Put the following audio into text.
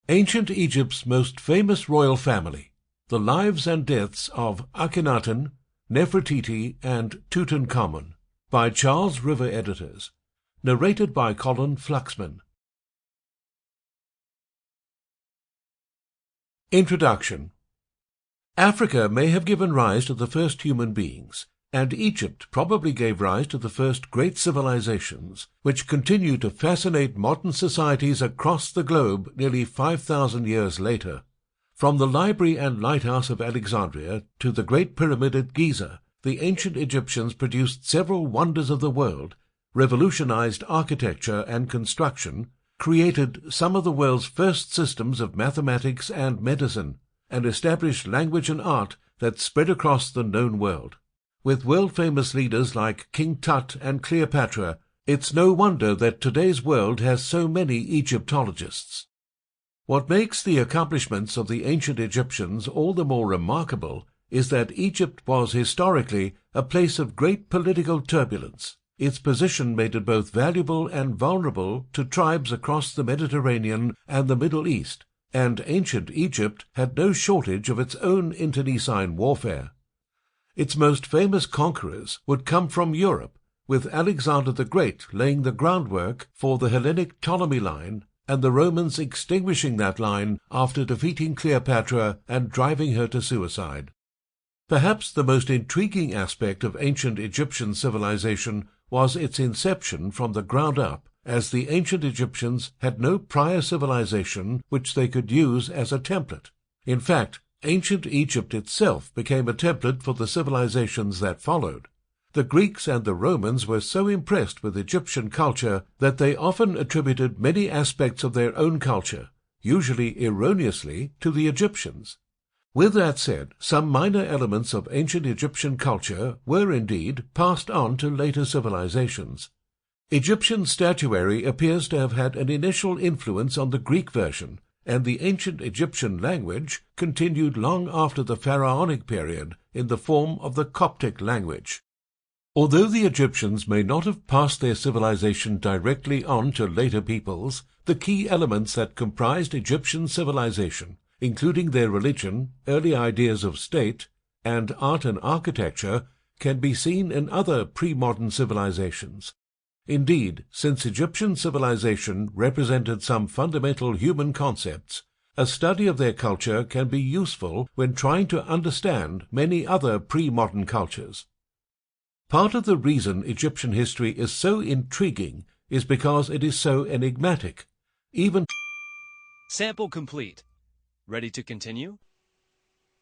Ancient Egypt's most famous royal family, the lives and deaths of Akhenaten, Nefertiti, and Tutankhamun, by Charles River Editors, narrated by Colin Fluxman. Introduction. Africa may have given rise to the first human beings, and Egypt probably gave rise to the first great civilizations, which continue to fascinate modern societies across the globe nearly 5,000 years later. From the library and lighthouse of Alexandria to the Great Pyramid at Giza, the ancient Egyptians produced several wonders of the world, revolutionized architecture and construction, created some of the world's first systems of mathematics and medicine, and established language and art that spread across the known world. With world-famous leaders like King Tut and Cleopatra, it's no wonder that today's world has so many Egyptologists. What makes the accomplishments of the ancient Egyptians all the more remarkable is that Egypt was historically a place of great political turbulence. Its position made it both valuable and vulnerable to tribes across the Mediterranean and the Middle East, and ancient Egypt had no shortage of its own internecine warfare. Its most famous conquerors would come from Europe, with Alexander the Great laying the groundwork for the Hellenic Ptolemy line, and the Romans extinguishing that line after defeating Cleopatra and driving her to suicide. Perhaps the most intriguing aspect of ancient Egyptian civilization was its inception from the ground up, as the ancient Egyptians had no prior civilization which they could use as a template. In fact, ancient Egypt itself became a template for the civilizations that followed. The Greeks and the Romans were so impressed with Egyptian culture that they often attributed many aspects of their own culture, usually erroneously, to the Egyptians. With that said, some minor elements of ancient Egyptian culture were indeed passed on to later civilizations. Egyptian statuary appears to have had an initial influence on the Greek version, and the ancient Egyptian language continued long after the pharaonic period in the form of the Coptic language. Although the Egyptians may not have passed their civilization directly on to later peoples, the key elements that comprised Egyptian civilization, including their religion, early ideas of state, and art and architecture, can be seen in other pre-modern civilizations. Indeed, since Egyptian civilization represented some fundamental human concepts, a study of their culture can be useful when trying to understand many other pre-modern cultures. Part of the reason Egyptian history is so intriguing is because it is so enigmatic. Even Sample complete. Ready to continue?